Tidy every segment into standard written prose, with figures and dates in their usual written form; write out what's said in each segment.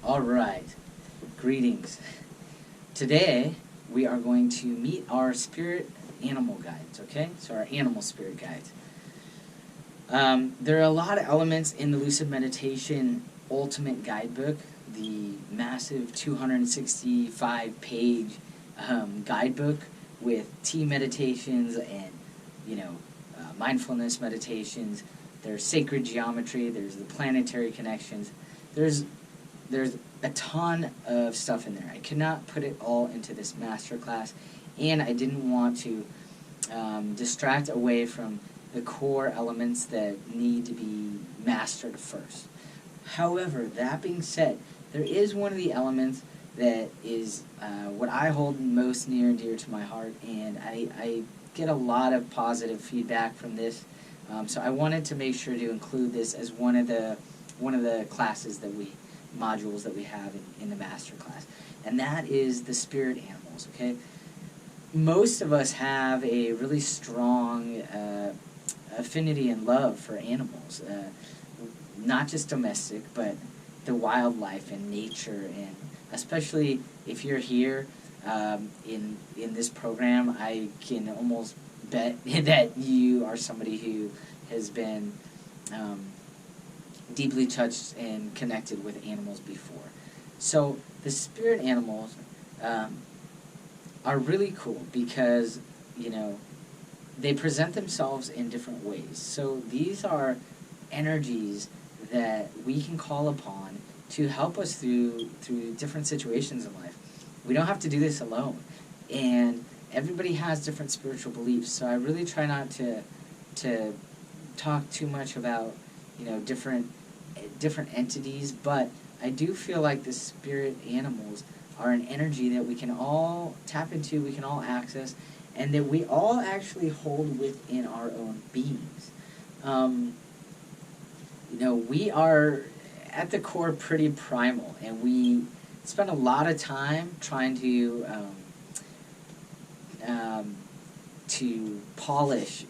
Alright, greetings. Today we are going to meet our spirit animal guides, okay? So our animal spirit guides. There are a lot of elements in the Lucid Meditation Ultimate Guidebook, the massive 265-page guidebook with T meditations and, mindfulness meditations. There's sacred geometry, there's the planetary connections. There's a ton of stuff in there. I could not put it all into this masterclass, and I didn't want to distract away from the core elements that need to be mastered first. However, that being said, there is one of the elements that is what I hold most near and dear to my heart, and I get a lot of positive feedback from this. So I wanted to make sure to include this as one of the classes modules that we have in the master class, and that is the spirit animals. Okay, most of us have a really strong affinity and love for animals, not just domestic, but the wildlife and nature, and especially if you're here in this program, I can almost bet that you are somebody who has been deeply touched and connected with animals before. So the spirit animals are really cool because, they present themselves in different ways. So these are energies that we can call upon to help us through different situations in life. We don't have to do this alone. And everybody has different spiritual beliefs, so I really try not to talk too much about, different entities, but I do feel like the spirit animals are an energy that we can all tap into, we can all access, and that we all actually hold within our own beings. We are at the core pretty primal, and we spend a lot of time trying to polish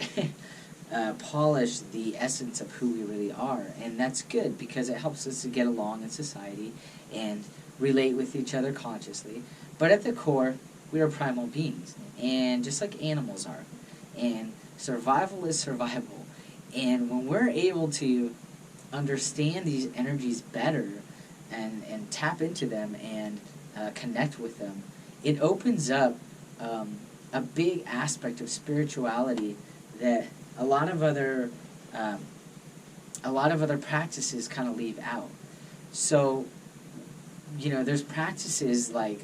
polish the essence of who we really are, and that's good because it helps us to get along in society and relate with each other consciously. But at the core, we are primal beings, and just like animals are, and survival is survival. And when we're able to understand these energies better and tap into them and connect with them, it opens up a big aspect of spirituality that a lot of other practices kind of leave out. So, there's practices like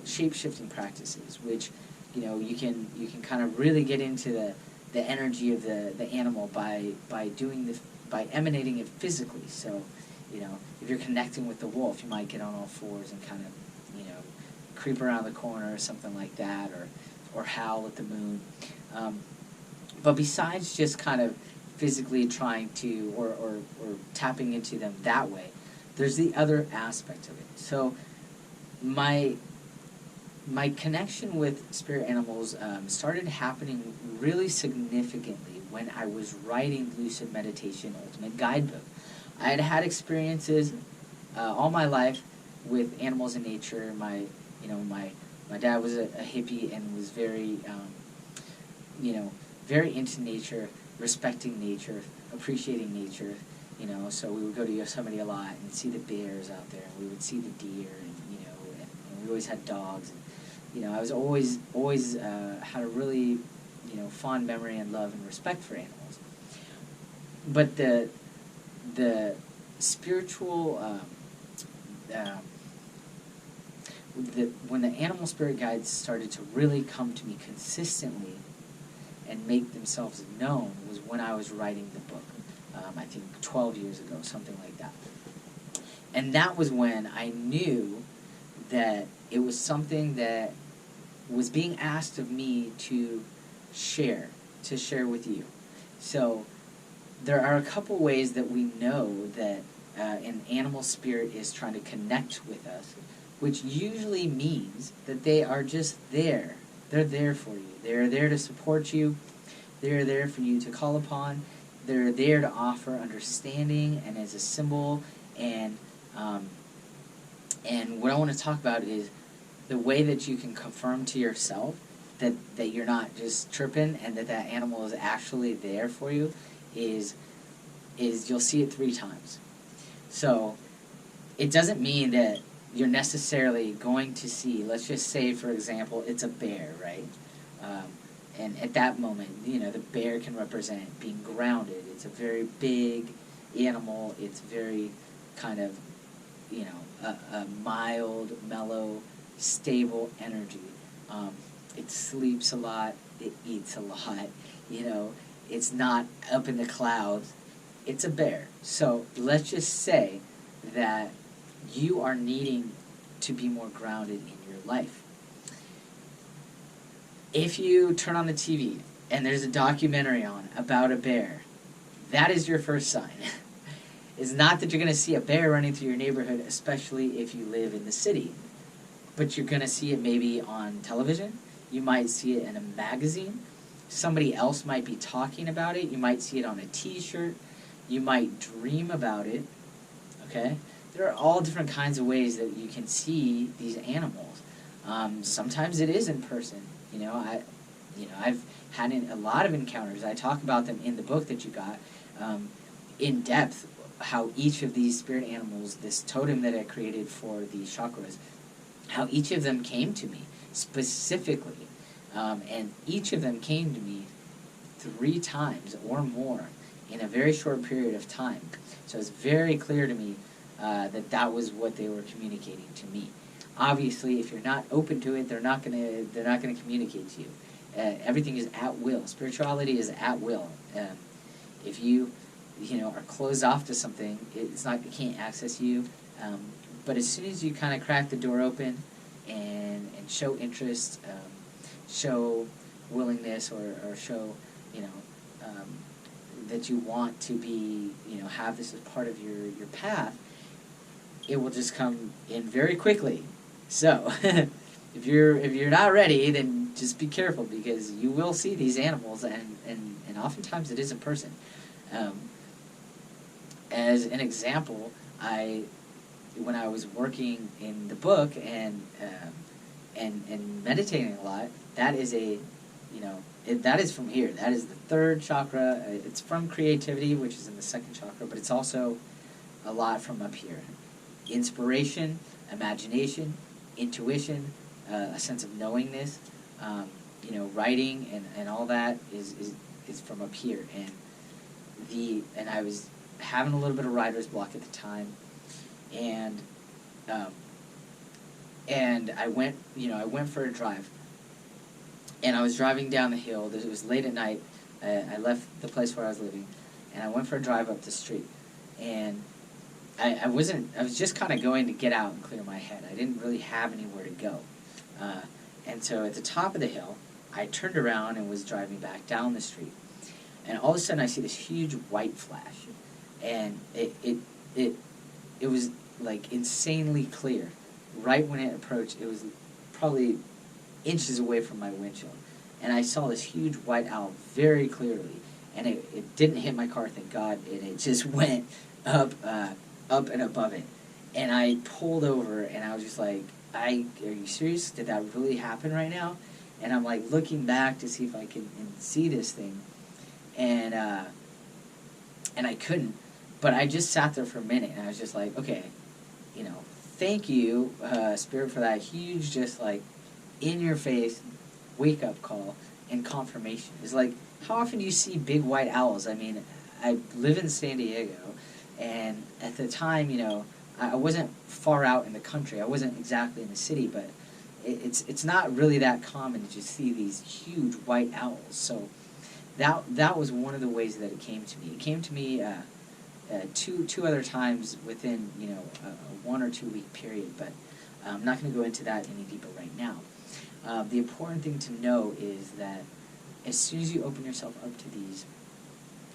shape-shifting practices, which you can kind of really get into the energy of the animal by emanating it physically. So, if you're connecting with the wolf, you might get on all fours and kind of creep around the corner or something like that, or howl at the moon. But besides just kind of physically trying to or tapping into them that way, there's the other aspect of it. So my connection with spirit animals started happening really significantly when I was writing Lucid Meditation Ultimate Guidebook. I had experiences all my life with animals in nature. My dad was a hippie and was very very into nature, respecting nature, appreciating nature. So we would go to Yosemite a lot and see the bears out there, and we would see the deer, and we always had dogs. And, I was always had a really fond memory and love and respect for animals. But the spiritual when the animal spirit guides started to really come to me consistently and make themselves known was when I was writing the book, I think 12 years ago, something like that. And that was when I knew that it was something that was being asked of me to share with you. So there are a couple ways that we know that an animal spirit is trying to connect with us, which usually means that they are just there. They're there for you. They're there to support you. They're there for you to call upon. They're there to offer understanding and as a symbol and And what I want to talk about is the way that you can confirm to yourself that you're not just tripping and that animal is actually there for you is you'll see it 3 times. So it doesn't mean that you're necessarily going to see, let's just say, for example, it's a bear, right? And at that moment, the bear can represent being grounded. It's a very big animal. It's very kind of, a mild, mellow, stable energy. It sleeps a lot. It eats a lot. It's not up in the clouds. It's a bear. So let's just say that you are needing to be more grounded in your life. If you turn on the TV and there's a documentary on about a bear, that is your first sign. It's not that you're going to see a bear running through your neighborhood, especially if you live in the city. But you're going to see it maybe on television. You might see it in a magazine. Somebody else might be talking about it. You might see it on a t-shirt. You might dream about it. Okay? There are all different kinds of ways that you can see these animals. Sometimes it is in person. I've had a lot of encounters. I talk about them in the book that you got, in depth, how each of these spirit animals, this totem that I created for the chakras, how each of them came to me specifically. And each of them came to me 3 times or more in a very short period of time. So it's very clear to me that was what they were communicating to me. Obviously, if you're not open to it, they're not gonna communicate to you. Everything is at will. Spirituality is at will. If you are closed off to something, it can't access you. But as soon as you kind of crack the door open and show interest, show willingness, or show that you want to be have this as part of your path, it will just come in very quickly. So if you're not ready, then just be careful, because you will see these animals, and oftentimes it is in person. As an example, when I was working in the book and meditating a lot, that is that is from here. That is the 3rd chakra. It's from creativity, which is in the 2nd chakra, but it's also a lot from up here. Inspiration, imagination, intuition, a sense of knowingness, writing and all that is from up here. And I was having a little bit of writer's block at the time, and I went for a drive, and I was driving down the hill. It was late at night. I left the place where I was living, and I went for a drive up the street, and I was just kind of going to get out and clear my head. I didn't really have anywhere to go. And so at the top of the hill, I turned around and was driving back down the street. And all of a sudden I see this huge white flash. And it was like insanely clear. Right when it approached, it was probably inches away from my windshield. And I saw this huge white owl very clearly. And it didn't hit my car, thank God. And it just went up and above it. And I pulled over, and I was just like, are you serious? Did that really happen right now? And I'm like looking back to see if I can see this thing. And I couldn't. But I just sat there for a minute, and I was just like, okay, thank you, Spirit, for that huge, just like, in-your-face wake-up call and confirmation. It's like, how often do you see big white owls? I mean, I live in San Diego, and at the time, I wasn't far out in the country. I wasn't exactly in the city, but it's not really that common to just see these huge white owls. So that was one of the ways that it came to me. It came to me two other times within a 1 or 2 week period, but I'm not going to go into that any deeper right now. The important thing to know is that as soon as you open yourself up to these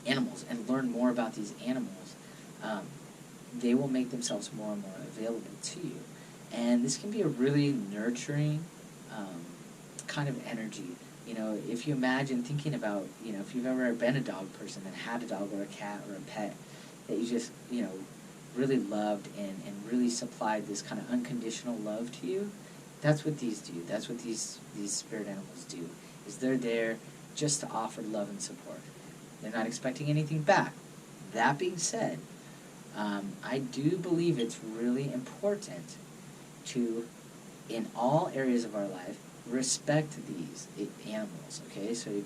animals and learn more about these animals, they will make themselves more and more available to you. And this can be a really nurturing kind of energy. If you imagine thinking about, if you've ever been a dog person and had a dog or a cat or a pet, that you just, really loved and really supplied this kind of unconditional love to you, that's what these do. That's what these spirit animals do, is they're there just to offer love and support. They're not expecting anything back. That being said, I do believe it's really important to, in all areas of our life, respect these animals, okay? So